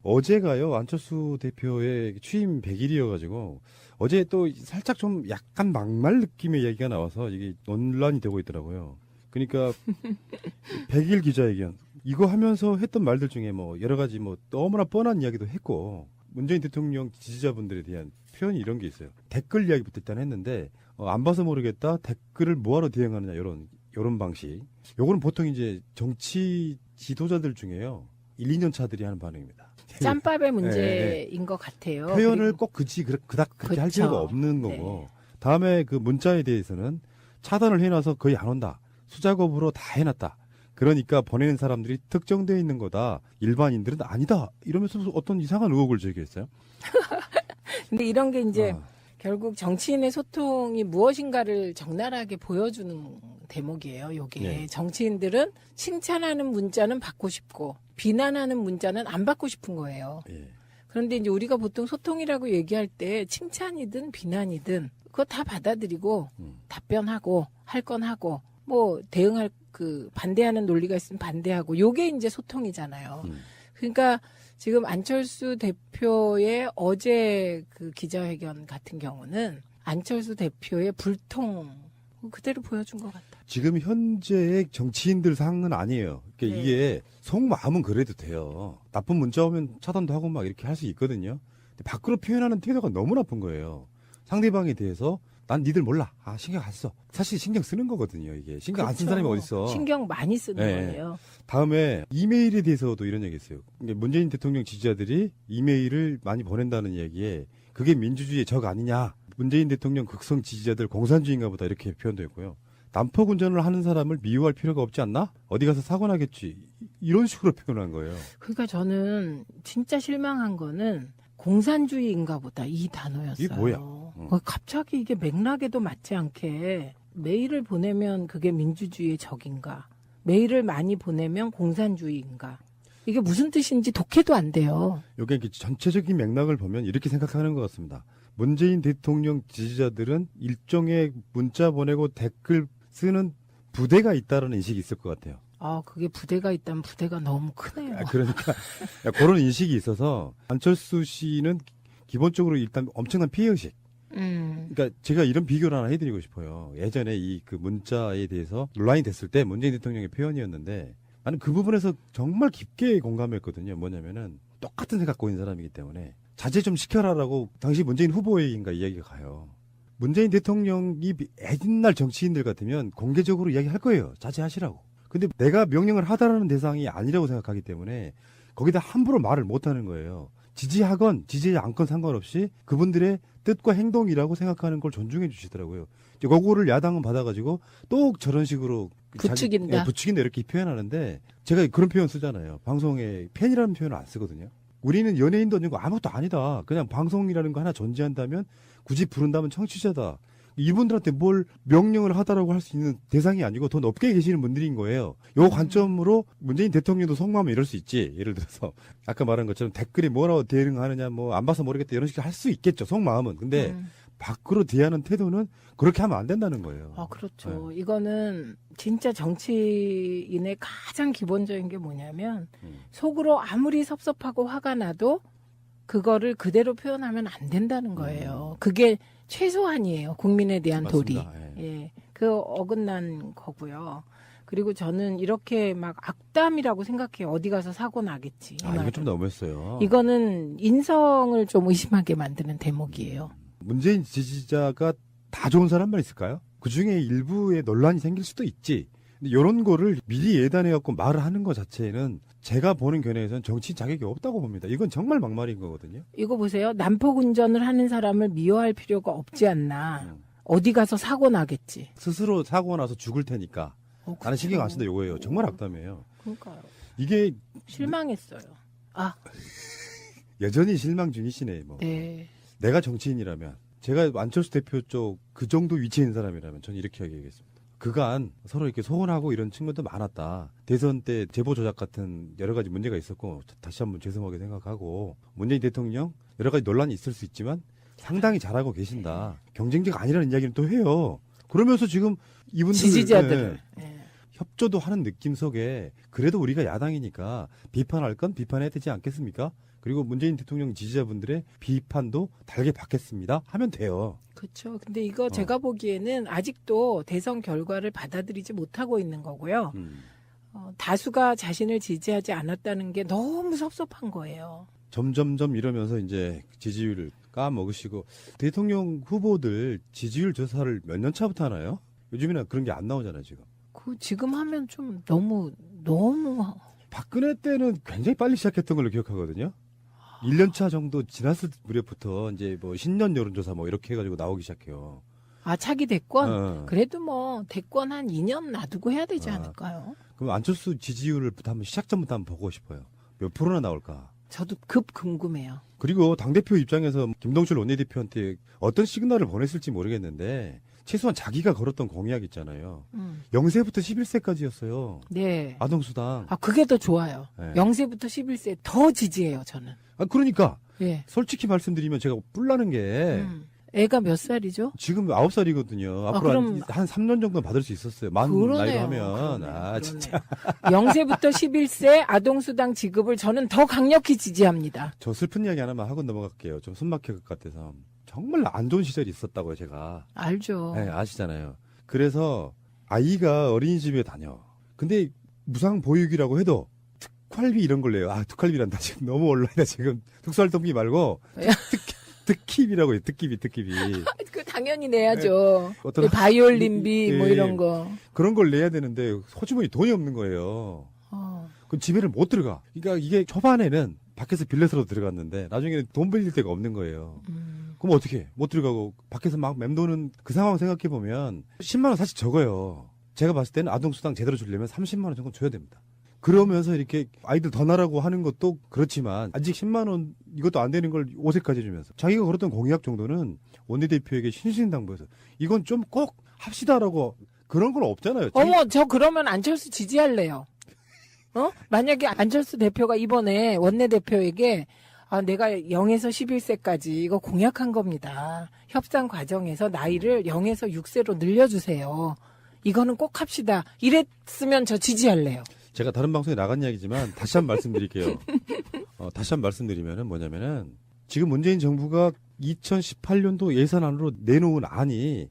어제가요, 안철수 대표의 취임 100일이어가지고, 어제 또 살짝 좀 약간 막말 느낌의 얘기가 나와서 이게 논란이 되고 있더라고요. 그러니까, 100일 기자회견. 이거 하면서 했던 말들 중에 뭐, 여러 가지 뭐, 너무나 뻔한 이야기도 했고, 문재인 대통령 지지자분들에 대한 표현이 이런 게 있어요. 댓글 이야기부터 일단 했는데, 안 봐서 모르겠다. 댓글을 뭐하러 대응하느냐, 요런 방식. 요거는 보통 이제 정치 지도자들 중에요. 1, 2년 차들이 하는 반응입니다. 짬밥의 문제인 네. 것 같아요. 표현을 그리고 꼭 그닥 그렇게 할 그쵸. 필요가 없는 거고. 다음에 그 문자에 대해서는 차단을 해놔서 거의 안 온다. 수작업으로 다 해놨다. 그러니까 보내는 사람들이 특정되어 있는 거다. 일반인들은 아니다. 이러면서 어떤 이상한 의혹을 제기했어요. 근데 이런 게 이제 아, 결국 정치인의 소통이 무엇인가를 적나라하게 보여주는 대목이에요. 요게 네. 정치인들은 칭찬하는 문자는 받고 싶고 비난하는 문자는 안 받고 싶은 거예요. 예. 그런데 이제 우리가 보통 소통이라고 얘기할 때 칭찬이든 비난이든 그거 다 받아들이고 답변하고 할 건 하고 뭐 대응할 그 반대하는 논리가 있으면 반대하고 요게 이제 소통이잖아요. 그러니까 지금 안철수 대표의 어제 그 기자회견 같은 경우는 안철수 대표의 불통 그대로 보여준 것 같아요. 지금 현재의 정치인들 상은 아니에요. 그러니까 네. 이게 속마음은 그래도 돼요. 나쁜 문자 오면 차단도 하고 막 이렇게 할 수 있거든요. 근데 밖으로 표현하는 태도가 너무 나쁜 거예요. 상대방에 대해서 난 니들 몰라. 신경 안 써. 사실 신경 쓰는 거거든요. 이게 신경 안 쓴 사람이 어딨어. 신경 많이 쓰는 네. 거예요. 다음에 이메일에 대해서도 이런 얘기 했어요. 그러니까 문재인 대통령 지지자들이 이메일을 많이 보낸다는 얘기에 그게 민주주의의 적 아니냐. 문재인 대통령 극성 지지자들 공산주의인가 보다 이렇게 표현도 했고요. 난폭 운전을 하는 사람을 미워할 필요가 없지 않나? 어디 가서 사고 나겠지. 이런 식으로 표현한 거예요. 그러니까 저는 진짜 실망한 거는 공산주의인가 보다 이 단어였어요. 이게 뭐야? 갑자기 이게 맥락에도 맞지 않게 메일을 보내면 그게 민주주의의 적인가? 메일을 많이 보내면 공산주의인가? 이게 무슨 뜻인지 독해도 안 돼요. 이게 전체적인 맥락을 보면 이렇게 생각하는 것 같습니다. 문재인 대통령 지지자들은 일종의 문자 보내고 댓글 쓰는 부대가 있다는 인식이 있을 것 같아요. 그게 부대가 있다면 부대가 너무 크네요. 그러니까 그런 인식이 있어서 안철수 씨는 기본적으로 일단 엄청난 피해의식. 그러니까 제가 이런 비교를 하나 해드리고 싶어요. 예전에 이 그 문자에 대해서 논란이 됐을 때 문재인 대통령의 표현이었는데 나는 그 부분에서 정말 깊게 공감했거든요. 뭐냐면은 똑같은 생각 갖고 있는 사람이기 때문에 자제 좀 시켜라라고 당시 문재인 후보에게인가 이야기가 가요. 문재인 대통령이 옛날 정치인들 같으면 공개적으로 이야기할 거예요. 자제하시라고. 근데 내가 명령을 하다라는 대상이 아니라고 생각하기 때문에 거기다 함부로 말을 못하는 거예요. 지지하건 지지하지 않건 상관없이 그분들의 뜻과 행동이라고 생각하는 걸 존중해 주시더라고요. 이제 그거를 야당은 받아가지고 또 저런 식으로 부추긴다. 부추긴다 이렇게 표현하는데 제가 그런 표현 쓰잖아요. 방송에 팬이라는 표현을 안 쓰거든요. 우리는 연예인도 아니고 아무것도 아니다. 그냥 방송이라는 거 하나 존재한다면 굳이 부른다면 청취자다. 이분들한테 뭘 명령을 하다라고 할 수 있는 대상이 아니고 더 높게 계시는 분들인 거예요. 요 관점으로 문재인 대통령도 속마음은 이럴 수 있지. 예를 들어서 아까 말한 것처럼 댓글에 뭐라고 대응하느냐 뭐 안 봐서 모르겠다 이런 식으로 할 수 있겠죠. 속마음은. 근데 밖으로 대하는 태도는 그렇게 하면 안 된다는 거예요. 그렇죠. 이거는 진짜 정치인의 가장 기본적인 게 뭐냐면 속으로 아무리 섭섭하고 화가 나도 그거를 그대로 표현하면 안 된다는 거예요. 그게 최소한이에요. 국민에 대한 도리. 맞습니다. 예. 그 어긋난 거고요. 그리고 저는 이렇게 막 악담이라고 생각해요. 어디 가서 사고 나겠지. 이 이거 말은. 좀 너무했어요. 이거는 인성을 좀 의심하게 만드는 대목이에요. 문재인 지지자가 다 좋은 사람만 있을까요? 그 중에 일부에 논란이 생길 수도 있지. 근데 이런 거를 미리 예단해갖고 말을 하는 것 자체는 제가 보는 견해에서는 정치인 자격이 없다고 봅니다. 이건 정말 막말인 거거든요. 이거 보세요. 난폭 운전을 하는 사람을 미워할 필요가 없지 않나. 어디 가서 사고 나겠지. 스스로 사고 나서 죽을 테니까 나는 그렇죠. 신경 안 쓴다 이거예요. 정말 악담이에요. 그러니까요. 이게 실망했어요. 여전히 실망 중이시네. 뭐. 네. 내가 정치인이라면 제가 안철수 대표 쪽 그 정도 위치에 있는 사람이라면 저는 이렇게 얘기하겠습니다. 그간 서로 이렇게 소원하고 이런 친구도 많았다. 대선 때 제보 조작 같은 여러 가지 문제가 있었고 다시 한번 죄송하게 생각하고 문재인 대통령 여러 가지 논란이 있을 수 있지만 상당히 잘하고 계신다. 경쟁자가 아니라는 이야기는 또 해요. 그러면서 지금 이분들 지지자들을. 네. 협조도 하는 느낌 속에 그래도 우리가 야당이니까 비판할 건 비판해야 되지 않겠습니까? 그리고 문재인 대통령 지지자분들의 비판도 달게 받겠습니다 하면 돼요. 그렇죠. 근데 이거 제가 보기에는 아직도 대선 결과를 받아들이지 못하고 있는 거고요. 다수가 자신을 지지하지 않았다는 게 너무 섭섭한 거예요. 점점점 이러면서 이제 지지율을 까먹으시고 대통령 후보들 지지율 조사를 몇 년 차부터 하나요? 요즘에는 그런 게 안 나오잖아요, 지금. 지금 하면 좀 너무 박근혜 때는 굉장히 빨리 시작했던 걸로 기억하거든요. 1년 차 정도 지났을 무렵부터 이제 뭐 신년 여론조사 뭐 이렇게 해가지고 나오기 시작해요. 차기 대권? 어. 그래도 뭐 대권 한 2년 놔두고 해야 되지 않을까요? 그럼 안철수 지지율을부터 한번 시작 전부터 한번 보고 싶어요. 몇 프로나 나올까? 저도 급 궁금해요. 그리고 당대표 입장에서 김동철 원내대표한테 어떤 시그널을 보냈을지 모르겠는데 최소한 자기가 걸었던 공약 있잖아요. 0세부터 11세까지였어요. 네. 아동수당. 그게 더 좋아요. 네. 0세부터 11세 더 지지해요, 저는. 그러니까 예. 솔직히 말씀드리면 제가 뿔나는 게 애가 몇 살이죠? 지금 9살이거든요. 앞으로 그럼 한 3년 정도 받을 수 있었어요. 만 그러네요. 나이로 하면. 그러네요. 진짜. 0세부터 11세 아동수당 지급을 저는 더 강력히 지지합니다. 저 슬픈 이야기 하나만 하고 넘어갈게요. 좀 숨막힐 것 같아서. 정말 안 좋은 시절이 있었다고요, 제가. 알죠. 네, 아시잖아요. 그래서 아이가 어린이집에 다녀. 근데 무상 보육이라고 해도 특활비 이런 걸 내요. 특활비란다. 지금 너무 온라인이다. 지금 특수활동비 말고 특기비라고 해요. 특기비. 그 당연히 내야죠. 어떤 바이올린비 뭐 이런 거. 그런 걸 내야 되는데 호주머니 돈이 없는 거예요. 그럼 집에를 못 들어가. 그러니까 이게 초반에는 밖에서 빌려서라도 들어갔는데 나중에는 돈 빌릴 데가 없는 거예요. 그럼 어떻게 해? 못 들어가고 밖에서 막 맴도는 그 상황 생각해 보면 10만 원 사실 적어요. 제가 봤을 때는 아동수당 제대로 주려면 30만 원 정도 줘야 됩니다. 그러면서 이렇게 아이들 더 나라고 하는 것도 그렇지만 아직 10만 원 이것도 안 되는 걸 5세까지 해주면서 자기가 걸었던 공약 정도는 원내대표에게 신신당부해서 이건 좀 꼭 합시다라고 그런 건 없잖아요. 저 그러면 안철수 지지할래요. 만약에 안철수 대표가 이번에 원내대표에게 내가 0에서 11세까지 이거 공약한 겁니다. 협상 과정에서 나이를 0에서 6세로 늘려주세요. 이거는 꼭 합시다. 이랬으면 저 지지할래요. 제가 다른 방송에 나간 이야기지만 다시 한 번 말씀드릴게요. 다시 한 번 말씀드리면은 뭐냐면은 지금 문재인 정부가 2018년도 예산안으로 내놓은 안이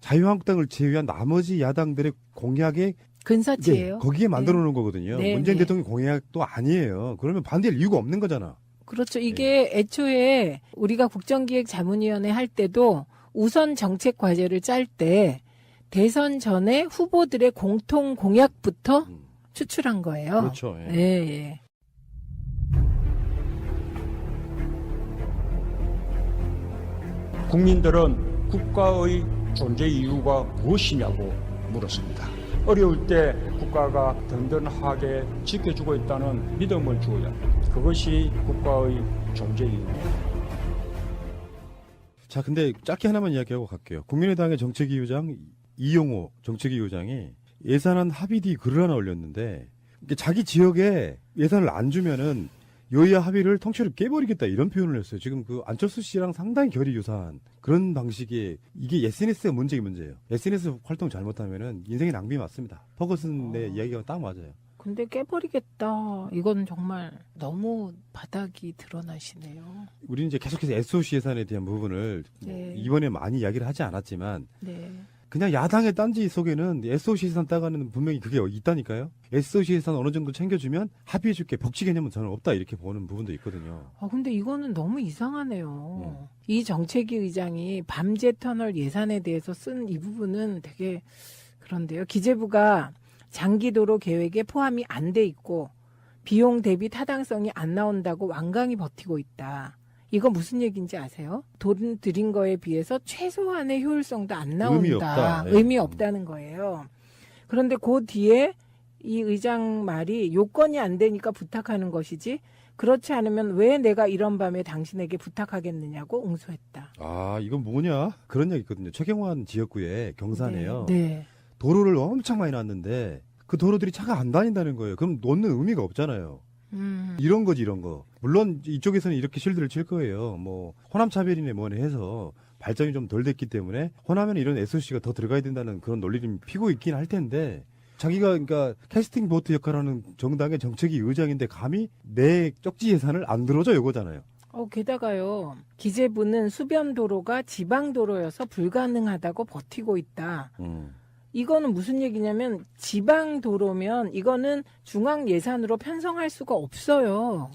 자유한국당을 제외한 나머지 야당들의 공약에 근사치예요. 거기에 만들어 놓은 거거든요. 네, 문재인 네. 대통령 공약도 아니에요. 그러면 반대할 이유가 없는 거잖아. 그렇죠. 이게 애초에 우리가 국정기획자문위원회 할 때도 우선 정책 과제를 짤 때 대선 전에 후보들의 공통 공약부터 추출한 거예요. 그렇죠. 예. 예. 국민들은 국가의 존재 이유가 무엇이냐고 물었습니다. 어려울 때 국가가 든든하게 지켜주고 있다는 믿음을 주어야 합니다. 그것이 국가의 존재 이유입니다. 자, 근데 짧게 하나만 이야기하고 갈게요. 국민의당의 정책위의장 이용호 정책위의장이 예산안 합의 뒤 글을 하나 올렸는데 자기 지역에 예산을 안 주면은 여야 합의를 통째로 깨버리겠다 이런 표현을 했어요. 지금 그 안철수 씨랑 상당히 결이 유사한 그런 방식의 이게 SNS가 문제예요. SNS 활동 잘못하면은 인생의 낭비 맞습니다. 퍼거슨의 이야기가 딱 맞아요. 근데 깨버리겠다. 이건 정말 너무 바닥이 드러나시네요. 우리는 이제 계속해서 SOC 예산에 대한 부분을 네. 이번에 많이 이야기를 하지 않았지만 네. 그냥 야당의 딴지 속에는 SOC 예산 따가는 분명히 그게 있다니까요. SOC 예산 어느 정도 챙겨주면 합의해줄게. 복지 개념은 저는 없다 이렇게 보는 부분도 있거든요. 근데 이거는 너무 이상하네요. 이 정책위 의장이 밤제 터널 예산에 대해서 쓴 이 부분은 되게 그런데요. 기재부가 장기도로 계획에 포함이 안 돼 있고 비용 대비 타당성이 안 나온다고 완강히 버티고 있다. 이거 무슨 얘기인지 아세요? 돈 들인 거에 비해서 최소한의 효율성도 안 나온다. 의미 없다. 예. 의미 없다는 거예요. 그런데 그 뒤에 이 의장 말이 요건이 안 되니까 부탁하는 것이지 그렇지 않으면 왜 내가 이런 밤에 당신에게 부탁하겠느냐고 응수했다. 이건 뭐냐? 그런 얘기 있거든요. 최경환 지역구에 경산에요. 네. 도로를 엄청 많이 놨는데 그 도로들이 차가 안 다닌다는 거예요. 그럼 놓는 의미가 없잖아요. 이런 거지, 이런 거. 물론 이쪽에서는 이렇게 실드를 칠 거예요. 뭐 호남 차별이네 뭐네 해서 발전이 좀 덜 됐기 때문에 호남에는 이런 SOC가 더 들어가야 된다는 그런 논리를 피고 있긴 할 텐데 자기가 그러니까 캐스팅 보트 역할하는 정당의 정책위 의장인데 감히 내 쪽지 예산을 안 들어줘 이거잖아요. 게다가요, 기재부는 수변 도로가 지방 도로여서 불가능하다고 버티고 있다. 이거는 무슨 얘기냐면 지방 도로면 이거는 중앙 예산으로 편성할 수가 없어요.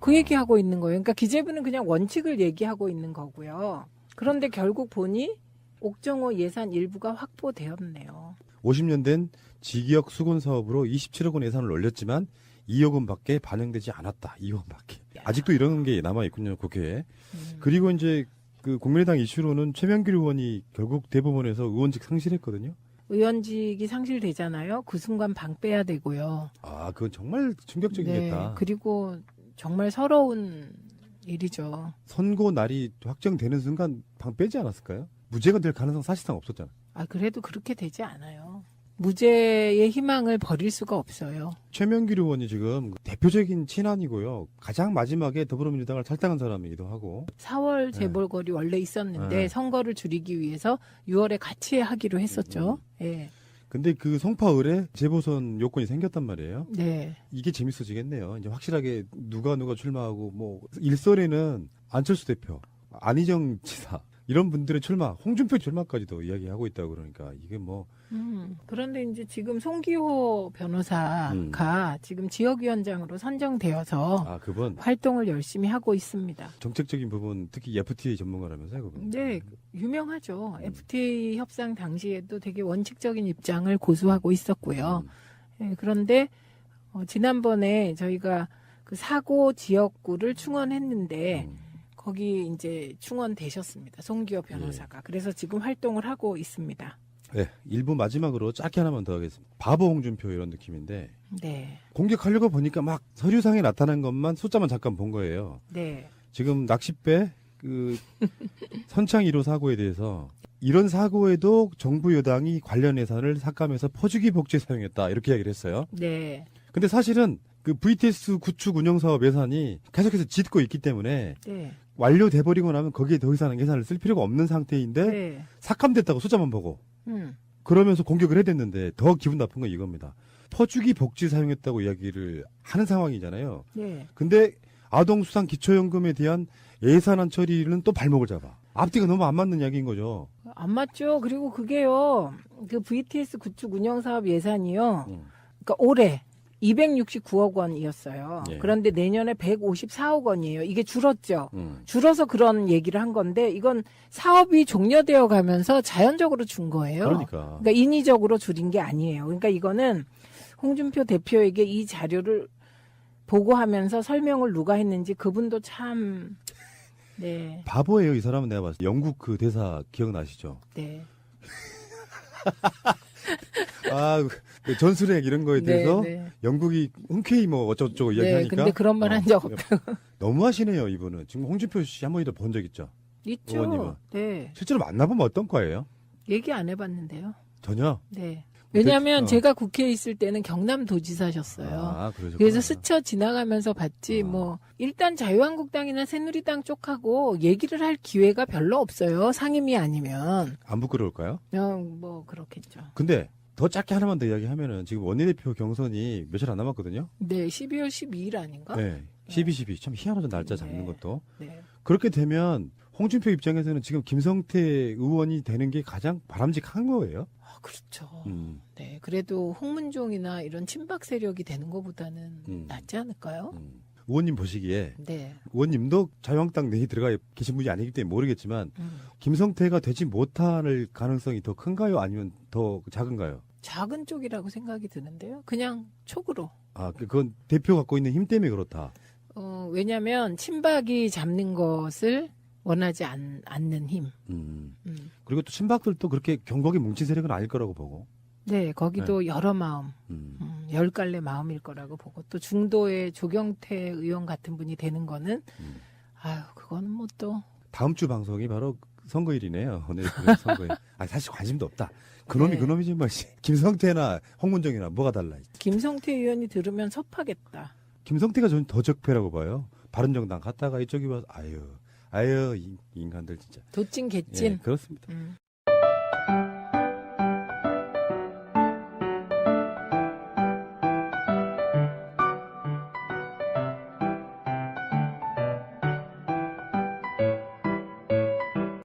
그 얘기하고 있는 거예요. 그러니까 기재부는 그냥 원칙을 얘기하고 있는 거고요. 그런데 결국 보니 옥정호 예산 일부가 확보되었네요. 50년 된 지기역 수건 사업으로 27억 원 예산을 올렸지만 2억 원밖에 반영되지 않았다. 2억 원밖에. 아직도 이런 게 남아 있군요, 국회에. 그리고 이제 그 국민의당 이슈로는 최명길 의원이 결국 대법원에서 의원직 상실했거든요. 의원직이 상실되잖아요. 그 순간 방 빼야 되고요. 아, 그건 정말 충격적이겠다. 네, 그리고 정말 서러운 일이죠. 선고 날이 확정되는 순간 방 빼지 않았을까요? 무죄가 될 가능성 사실상 없었잖아요. 그래도 그렇게 되지 않아요. 무죄의 희망을 버릴 수가 없어요. 최명길 의원이 지금 대표적인 친한이고요. 가장 마지막에 더불어민주당을 탈당한 사람이기도 하고. 4월 재벌거리 원래 있었는데 네. 선거를 줄이기 위해서 6월에 같이 하기로 했었죠. 예. 근데 그 송파을에 재보선 요건이 생겼단 말이에요. 네. 이게 재밌어지겠네요. 이제 확실하게 누가 출마하고 뭐 일설에는 안철수 대표, 안희정 지사 이런 분들의 출마, 홍준표 출마까지도 이야기하고 있다고 그러니까 이게 뭐 그런데 이제 지금 송기호 변호사가 지금 지역위원장으로 선정되어서 그분 활동을 열심히 하고 있습니다. 정책적인 부분 특히 FTA 전문가라면서요, 그분. 네, 유명하죠. FTA 협상 당시에도 되게 원칙적인 입장을 고수하고 있었고요. 예, 그런데 지난번에 저희가 그 사고 지역구를 충원했는데 거기 이제 충원되셨습니다. 송기호 변호사가. 그래서 지금 활동을 하고 있습니다. 네, 1부 마지막으로 짧게 하나만 더 하겠습니다. 바보 홍준표 이런 느낌인데 네. 공격하려고 보니까 막 서류상에 나타난 것만 숫자만 잠깐 본 거예요. 네. 지금 낚싯배 그 선창 1호 사고에 대해서 이런 사고에도 정부 여당이 관련 예산을 삭감해서 퍼주기 복지에 사용했다 이렇게 이야기를 했어요. 네. 근데 사실은 그 VTS 구축 운영 사업 예산이 계속해서 짓고 있기 때문에 네. 완료돼 버리고 나면 거기에 더 이상 예산을 쓸 필요가 없는 상태인데 네. 삭감됐다고 숫자만 보고 음. 그러면서 공격을 해야 됐는데 더 기분 나쁜 건 이겁니다. 퍼주기 복지 사용했다고 이야기를 하는 상황이잖아요. 네. 근데 아동수당 기초연금에 대한 예산안 처리는 또 발목을 잡아. 앞뒤가 너무 안 맞는 이야기인 거죠. 안 맞죠. 그리고 그게요. 그 VTS 구축 운영 사업 예산이요. 그러니까 올해 269억 원이었어요. 예. 그런데 내년에 154억 원이에요. 이게 줄었죠. 줄어서 그런 얘기를 한 건데 이건 사업이 종료되어 가면서 자연적으로 준 거예요. 그러니까 인위적으로 줄인 게 아니에요. 그러니까 이거는 홍준표 대표에게 이 자료를 보고하면서 설명을 누가 했는지 그분도 참 네. 바보예요. 이 사람은 내가 봤을 때 영국 그 대사 기억나시죠? 네. 그 전술핵 이런 거에 대해서 네, 네. 영국이 흔쾌히 뭐 어쩌고저쩌고 이야기하니까. 근데 그런 말 한 적 없다고. 너무 하시네요, 이분은. 지금 홍준표 씨 한 번이라도 본 적 있죠? 있죠. 의원님은. 네. 실제로 만나보면 어떤 과예요? 얘기 안 해봤는데요. 전혀? 네. 왜냐하면 어. 제가 국회에 있을 때는 경남도지사셨어요. 그러셨구나. 그래서 스쳐 지나가면서 봤지 일단 자유한국당이나 새누리당 쪽하고 얘기를 할 기회가 별로 없어요. 상임위 아니면. 안 부끄러울까요? 그냥 뭐 그렇겠죠. 근데 더 짧게 하나만 더 이야기하면은 지금 원내대표 경선이 며칠 안 남았거든요. 네, 12월 12일 아닌가? 네. 12 참 희한하죠, 날짜 잡는 것도. 네. 그렇게 되면 홍준표 입장에서는 지금 김성태 의원이 되는 게 가장 바람직한 거예요. 그렇죠. 음. 네, 그래도 홍문종이나 이런 친박 세력이 되는 것보다는 낫지 않을까요? 의원님 보시기에 네. 의원님도 자유한국당 내에 들어가 계신 분이 아니기 때문에 모르겠지만 김성태가 되지 못할 가능성이 더 큰가요? 아니면 더 작은가요? 작은 쪽이라고 생각이 드는데요. 그냥 촉으로. 그건 대표 갖고 있는 힘 때문에 그렇다. 왜냐하면 친박이 잡는 것을 원하지 않는 힘. 그리고 또 친박들도 그렇게 경곡에 뭉친 세력은 아닐 거라고 보고. 네, 거기도 여러 마음, 열 갈래 마음일 거라고 보고 또 중도의 조경태 의원 같은 분이 되는 거는 그거는 뭐 또 다음 주 방송이 바로 선거일이네요. 오늘 선거일. 사실 관심도 없다. 그놈이 네. 그놈이지 뭐. 김성태나 홍문정이나 뭐가 달라. 김성태 의원이 들으면 섭하겠다. 김성태가 저는 더 적폐라고 봐요. 바른정당 갔다가 이쪽이 와서 아유 이 인간들 진짜. 도찐 개찐. 예, 그렇습니다.